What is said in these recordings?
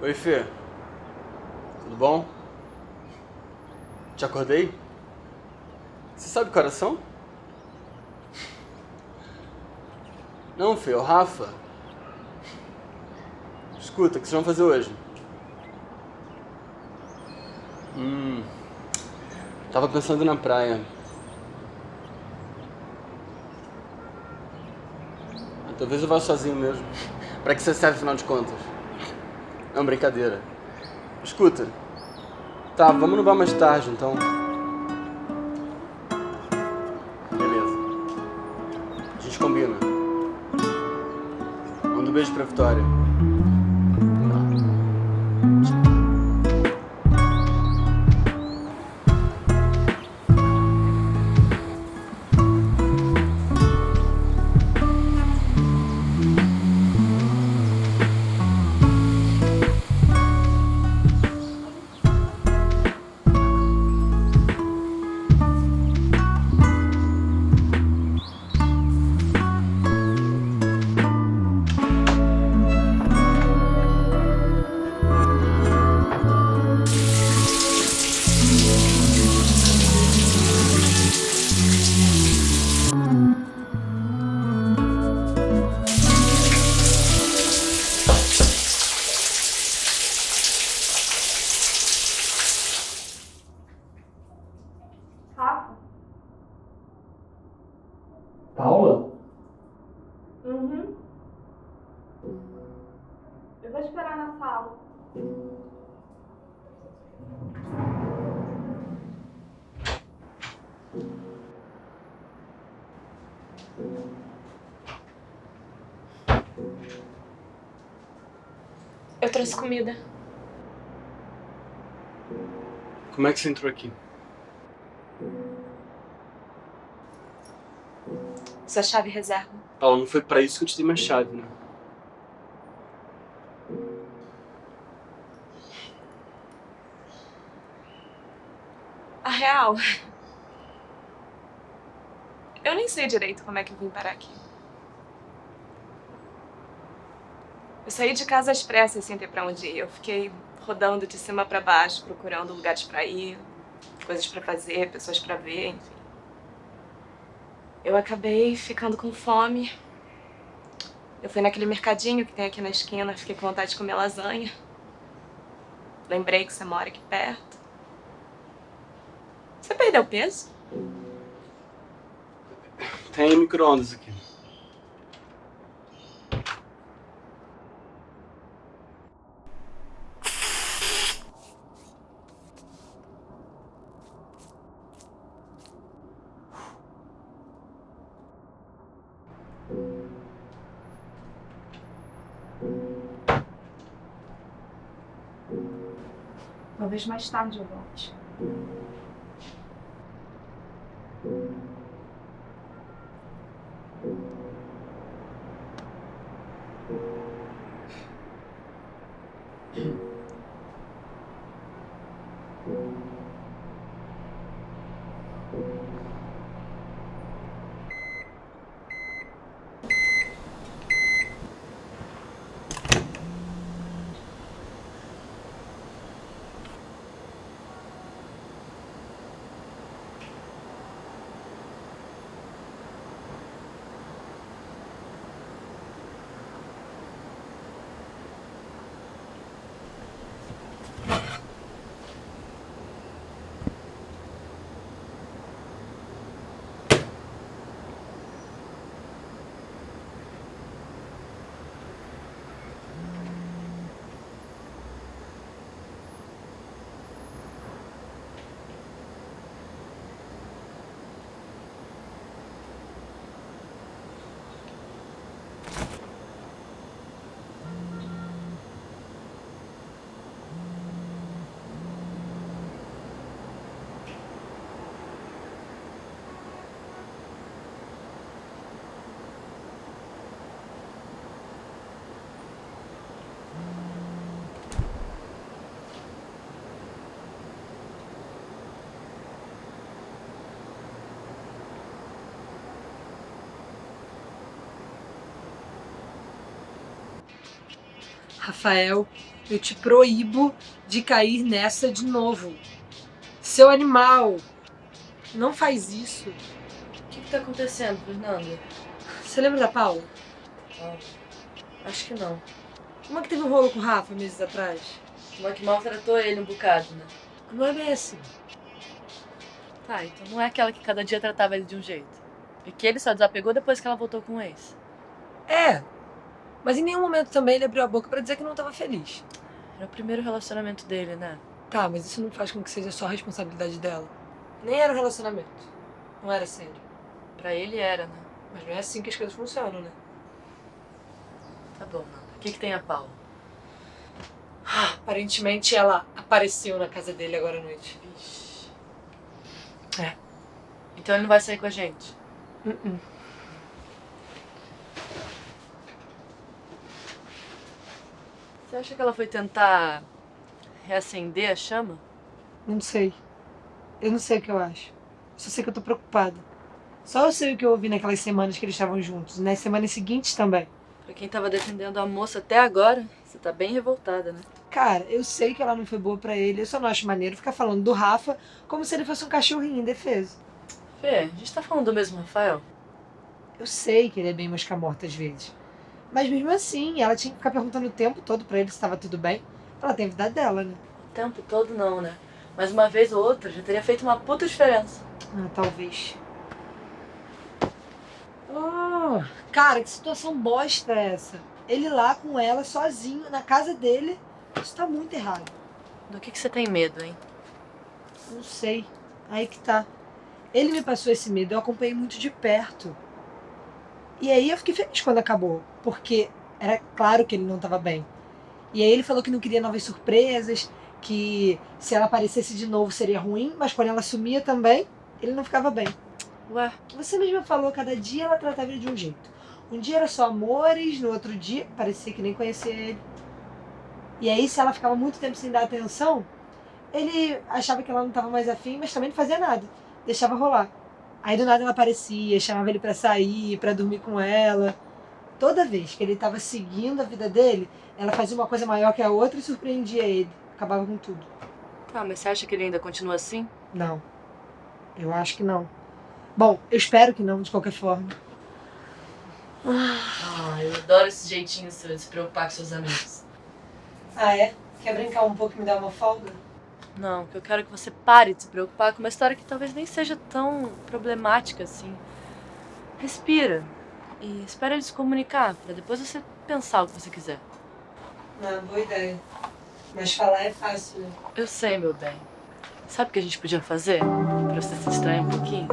Oi, Fê. Tudo bom? Te acordei? Você sabe que horas são? Não, Fê, é o Rafa. Escuta, o que vocês vão fazer hoje? Tava pensando na praia. Talvez eu vá sozinho mesmo. Pra que você serve, afinal de contas? Não, brincadeira. Escuta. Tá, vamos no bar mais tarde, então. Beleza. A gente combina. Manda um beijo pra Vitória. Rafa? Paula? Uhum. Eu vou esperar na sala. Eu trouxe comida. Como é que você entrou aqui? Sua chave reserva. Paula, não foi pra isso que eu te dei minha chave, né? A real. Eu nem sei direito como é que eu vim parar aqui. Eu saí de casa às pressas sem ter pra onde ir. Eu fiquei rodando de cima pra baixo, procurando lugares pra ir, coisas pra fazer, pessoas pra ver, enfim. Eu acabei ficando com fome. Eu fui naquele mercadinho que tem aqui na esquina, fiquei com vontade de comer lasanha. Lembrei que você mora aqui perto. Você perdeu peso? Tem micro-ondas aqui. Talvez mais tarde eu volte. Rafael, Eu te proíbo de cair nessa de novo. Seu animal, não faz isso. O que tá acontecendo, Fernanda? Você lembra da Paula? Ah, acho que não. Uma que teve um rolo com o Rafa meses atrás? Uma que maltratou ele um bocado, né? Não é bem assim. Tá, então não é aquela que cada dia tratava ele de um jeito. E que ele só desapegou depois que ela voltou com o ex. É, mas em nenhum momento também ele abriu a boca pra dizer que não tava feliz. Era o primeiro relacionamento dele, né? Tá, mas isso não faz com que seja só responsabilidade dela. Nem era um relacionamento. Não era sério. Pra ele era, né? Mas não é assim que as coisas funcionam, né? Tá bom, Nanda. O que tem a Paula? Aparentemente ela apareceu na casa dele agora à noite. Vixe. É. Então ele não vai sair com a gente? Você acha que ela foi tentar reacender a chama? Não sei. Eu não sei o que eu acho. Só sei que eu tô preocupada. Só eu sei o que eu ouvi naquelas semanas que eles estavam juntos. Nas semanas seguintes também. Pra quem tava defendendo a moça até agora, você tá bem revoltada, né? Cara, eu sei que ela não foi boa pra ele. Eu só não acho maneiro ficar falando do Rafa como se ele fosse um cachorrinho indefeso. Fê, a gente tá falando do mesmo Rafael? Eu sei que ele é bem mosca morta às vezes. Mas mesmo assim, ela tinha que ficar perguntando o tempo todo pra ele se estava tudo bem. Ela tem a vida dela, né? O tempo todo não, né? Mas uma vez ou outra já teria feito uma puta diferença. Ah, talvez. Oh, cara, que situação bosta é essa? Ele lá com ela, sozinho, na casa dele. Isso tá muito errado. Do que você tem medo, hein? Não sei. Aí que tá. Ele me passou esse medo, eu acompanhei muito de perto. E aí eu fiquei feliz quando acabou, porque era claro que ele não tava bem. E aí ele falou que não queria novas surpresas, que se ela aparecesse de novo seria ruim, mas quando ela sumia também, ele não ficava bem. Ué, Você mesma falou, cada dia ela tratava ele de um jeito. Um dia era só amores, no outro dia parecia que nem conhecia ele. E aí, se ela ficava muito tempo sem dar atenção, ele achava que ela não estava mais afim, mas também não fazia nada. Deixava rolar. Aí do nada ela aparecia, chamava ele pra sair, pra dormir com ela. Toda vez que ele estava seguindo a vida dele, ela fazia uma coisa maior que a outra e surpreendia ele. Acabava com tudo. tá, mas você acha que ele ainda continua assim? Não. Eu acho que não. Bom, eu espero que não, de qualquer forma. Ah, eu adoro esse jeitinho seu de se preocupar com seus amigos. Ah, é? Quer brincar um pouco e me dar uma folga? Não, que eu quero que você pare de se preocupar com uma história que talvez nem seja tão problemática assim. Respira e espera ele se comunicar, pra depois você pensar o que você quiser. Ah, boa ideia. Mas falar é fácil, né? Eu sei, meu bem. Sabe o que a gente podia fazer? Pra você se distrair um pouquinho?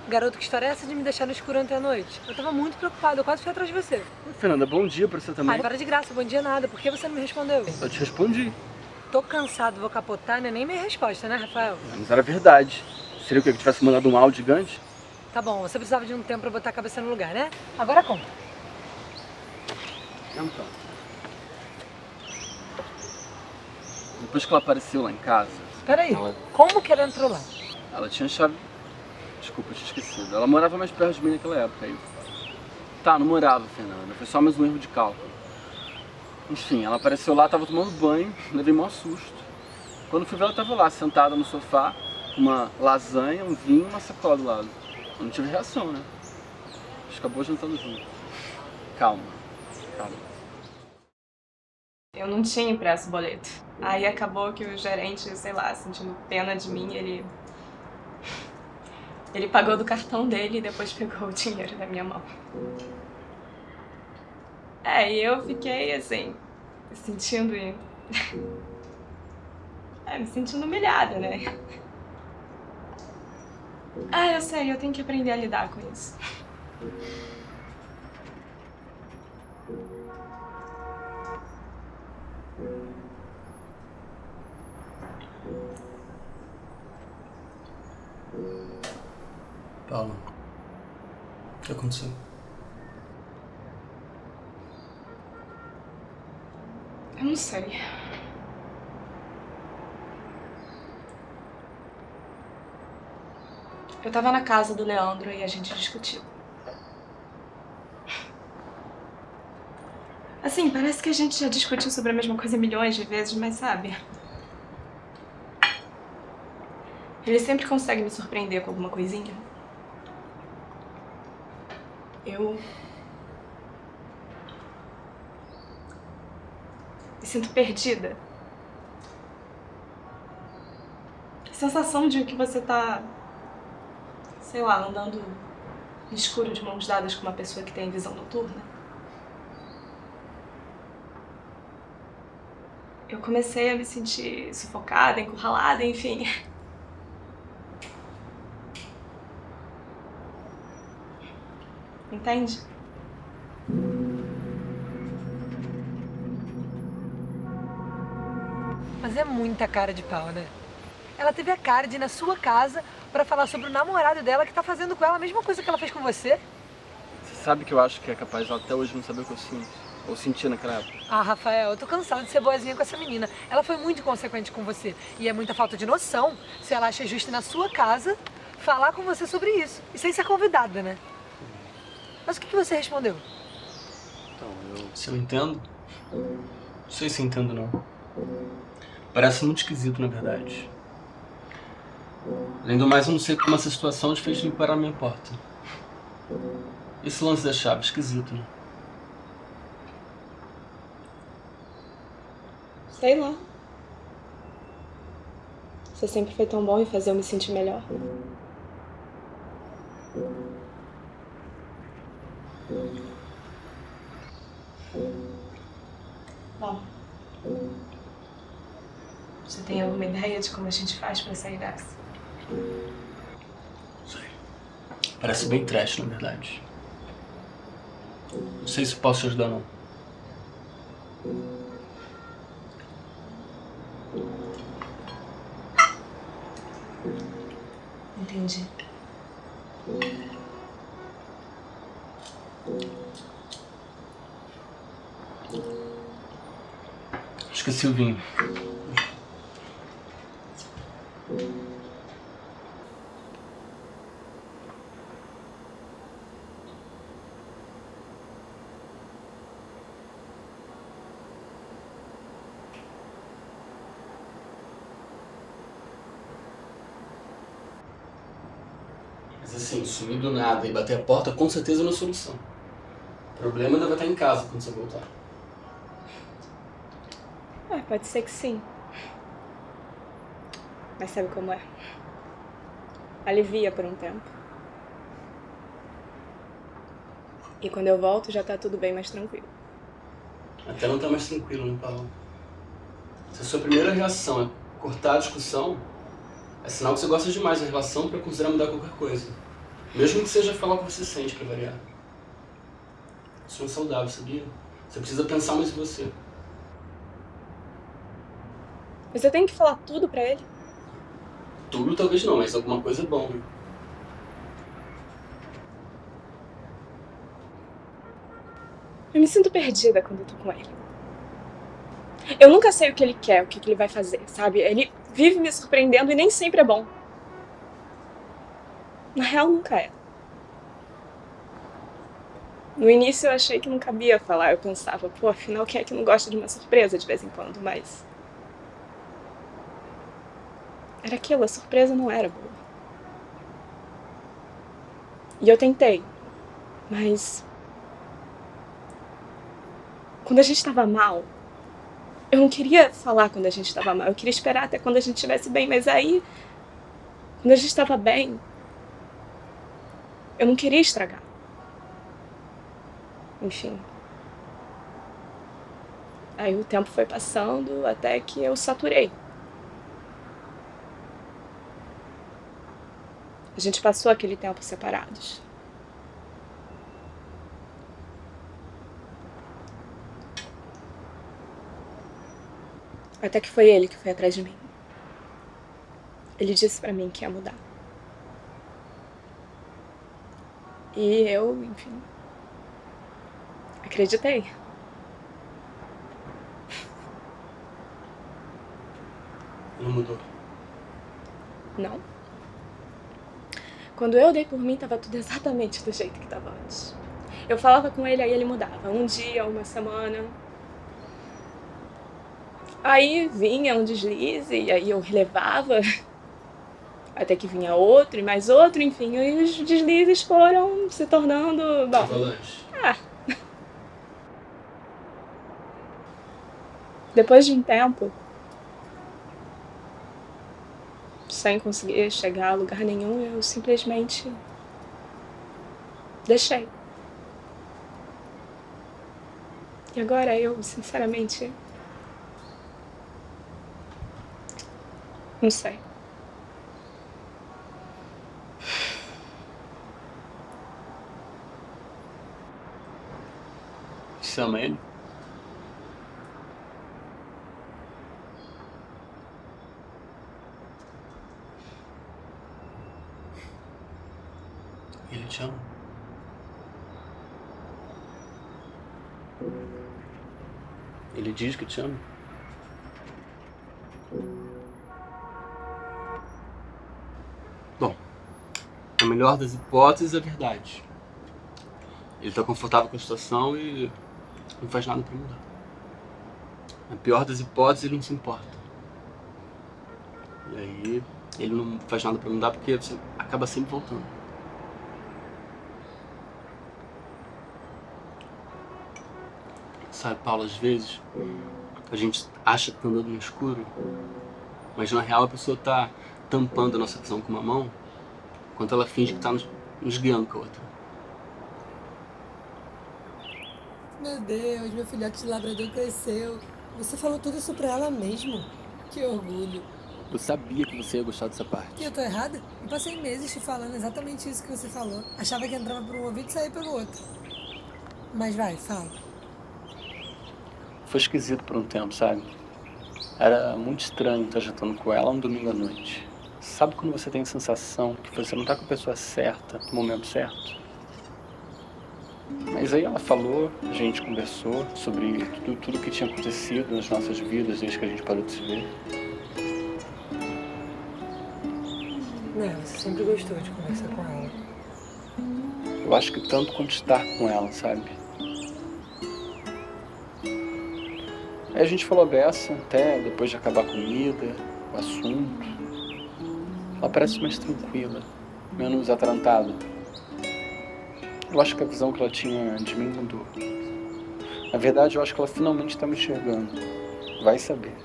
Garoto, que história é essa de me deixar no escuro ontem à noite? Eu tava muito preocupada, eu quase fui atrás de você. Oi, Fernanda, bom dia pra você também. Ai, para de graça, bom dia nada. Por que você não me respondeu? Eu te respondi. Tô cansado, vou capotar, não é nem minha resposta, né, Rafael? Mas era verdade. Seria o quê? Que eu tivesse mandado um áudio gigante? Tá bom, você precisava de um tempo pra botar a cabeça no lugar, né? Agora conta. Então. Depois que ela apareceu lá em casa, Peraí, Ela- como que ela entrou lá? ela tinha chave. Desculpa, eu tinha esquecido. Ela morava mais perto de mim naquela época aí. Tá, não morava, Fernanda. Foi só mais um erro de cálculo. Enfim, ela apareceu lá, tava tomando banho, levei maior susto. Quando fui ver, ela tava lá, sentada no sofá, com uma lasanha, um vinho e uma sacola do lado. Eu não tive reação, né? A gente acabou jantando junto. Calma, calma. Eu não tinha impresso o boleto. Aí acabou que o gerente, sei lá, sentindo pena de mim, ele Ele pagou do cartão dele e depois pegou o dinheiro da minha mão. E eu fiquei assim, me sentindo... me sentindo humilhada, né? Eu sei, eu tenho que aprender a lidar com isso. Paula, o que aconteceu? Eu não sei. Eu tava na casa do Leandro e a gente discutiu. Assim, parece que a gente já discutiu sobre a mesma coisa milhões de vezes, mas sabe? Ele sempre consegue me surpreender com alguma coisinha. Eu me sinto perdida. A sensação de que você tá, sei lá, andando no escuro de mãos dadas com uma pessoa que tem visão noturna. Eu comecei a me sentir sufocada, encurralada, enfim. Entende? Mas é muita cara de pau, né? Ela teve a cara de ir na sua casa pra falar sobre o namorado dela que tá fazendo com ela a mesma coisa que ela fez com você. Você sabe que eu acho que é capaz ela até hoje não saber o que eu sinto. Ou senti naquela época. Rafael, eu tô cansada de ser boazinha com essa menina. Ela foi muito inconsequente com você. E é muita falta de noção se ela acha justo ir na sua casa falar com você sobre isso. E sem ser convidada, né? Mas o que você respondeu? Então, se eu entendo? Não sei se entendo, não. Parece muito esquisito, na verdade. Além do mais, eu não sei como essa situação te fez vir parar a minha porta. Esse lance da chave, esquisito, né? Sei lá. Você sempre foi tão bom em fazer eu me sentir melhor. Bom, você tem alguma ideia de como a gente faz pra sair dessa? Sei. Parece bem trash, na verdade. Não sei se posso te ajudar, não. Entendi. Esqueci o vinho. Mas assim, sumir do nada e bater a porta com certeza não é solução. O problema ainda vai estar em casa quando você voltar. Pode ser que sim. Mas sabe como é? Alivia por um tempo. E quando eu volto já tá tudo bem mais tranquilo. Até não tá mais tranquilo, né, Paulo? Se a sua primeira reação é cortar a discussão, é sinal que você gosta demais da relação pra considerar mudar qualquer coisa. Mesmo que seja falar o que você sente, pra variar. Isso não é saudável, sabia? Você precisa pensar mais em você. Mas eu tenho que falar tudo pra ele? Tudo talvez não, mas alguma coisa é bom, né? Eu me sinto perdida quando eu tô com ele. Eu nunca sei o que ele quer, o que ele vai fazer, sabe? Ele vive me surpreendendo e nem sempre é bom. Na real, nunca é. No início eu achei que não cabia falar. Eu pensava, pô, afinal, quem é que não gosta de uma surpresa de vez em quando? Mas... era aquilo, a surpresa não era boa. E eu tentei, mas... quando a gente tava mal, eu não queria falar quando a gente tava mal. Eu queria esperar até quando a gente estivesse bem, mas aí... quando a gente tava bem... Eu não queria estragar. Enfim. Aí o tempo foi passando até que eu saturei. A gente passou aquele tempo separados. Até que foi ele que foi atrás de mim. Ele disse pra mim que ia mudar. E eu, enfim, acreditei. Não mudou. Não. Quando eu dei por mim, tava tudo exatamente do jeito que tava antes. Eu falava com ele, aí ele mudava. Um dia, uma semana. Aí vinha um deslize, e aí eu relevava. Até que vinha outro e mais outro, enfim. E os deslizes foram se tornando... Bom, Avalanche. depois de um tempo, sem conseguir chegar a lugar nenhum, eu simplesmente deixei. E agora eu, sinceramente, não sei. Você ama ele? Ele te ama? Ele diz que te ama? Bom, na melhor das hipóteses, é verdade. Ele tá confortável com a situação e não faz nada pra mudar. Na pior das hipóteses, ele não se importa. E aí, ele não faz nada pra mudar porque você acaba sempre voltando. Sabe, Paulo, às vezes a gente acha que tá andando no escuro, mas na real a pessoa tá tampando a nossa visão com uma mão, enquanto ela finge que tá nos guiando com a outra. Meu Deus, meu filhote de labrador cresceu. Você falou tudo isso pra ela mesmo? Que orgulho. Eu sabia que você ia gostar dessa E parte. eu tô errada? Eu passei meses te falando exatamente isso que você falou. Achava que entrava por um ouvido e saía pelo outro. Mas vai, fala. Foi esquisito por um tempo, sabe? Era muito estranho estar jantando com ela um domingo à noite. Sabe quando você tem a sensação que você não tá com a pessoa certa, no momento certo? Mas aí ela falou, a gente conversou sobre tudo que tinha acontecido nas nossas vidas desde que a gente parou de se ver. Não, você sempre gostou de conversar com ela. Eu acho que tanto quanto estar com ela, sabe? Aí a gente falou dessa, até depois de acabar a comida, o assunto. Ela parece mais tranquila, menos atarantada. Eu acho que a visão que ela tinha de mim mudou. Na verdade, eu acho que ela finalmente tá me enxergando. Vai saber.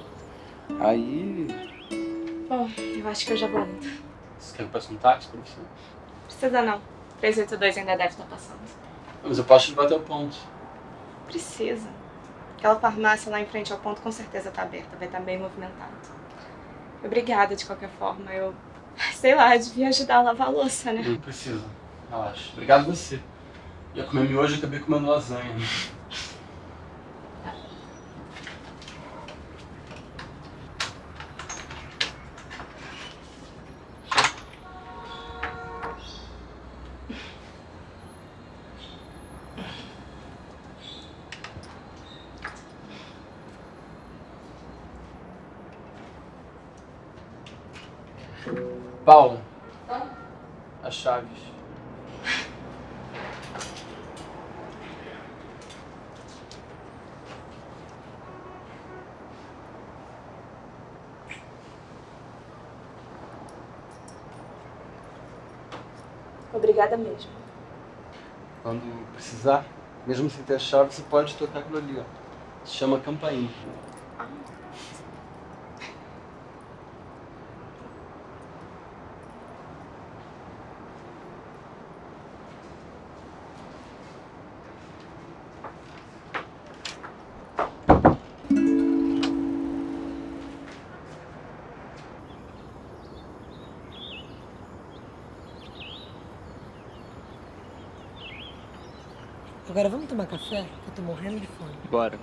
Aí... Bom, eu acho que eu já vou indo. Você quer que eu peça um táxi pra você? Precisa não. 382 ainda deve estar passando. Mas eu posso te levar até o ponto. Precisa. Aquela farmácia lá em frente ao ponto com certeza tá aberta, vai estar bem movimentado. Obrigada de qualquer forma, eu... Sei lá, devia ajudar a lavar a louça, né? Não precisa. Relaxa. Obrigado a você. Ia comer miojo e acabei comendo lasanha. Paula, as chaves. Obrigada mesmo. Quando precisar, mesmo sem ter a chave, você pode tocar aquilo ali, ó. Se chama campainha. Agora vamos tomar café? Eu tô morrendo de fome. Bora.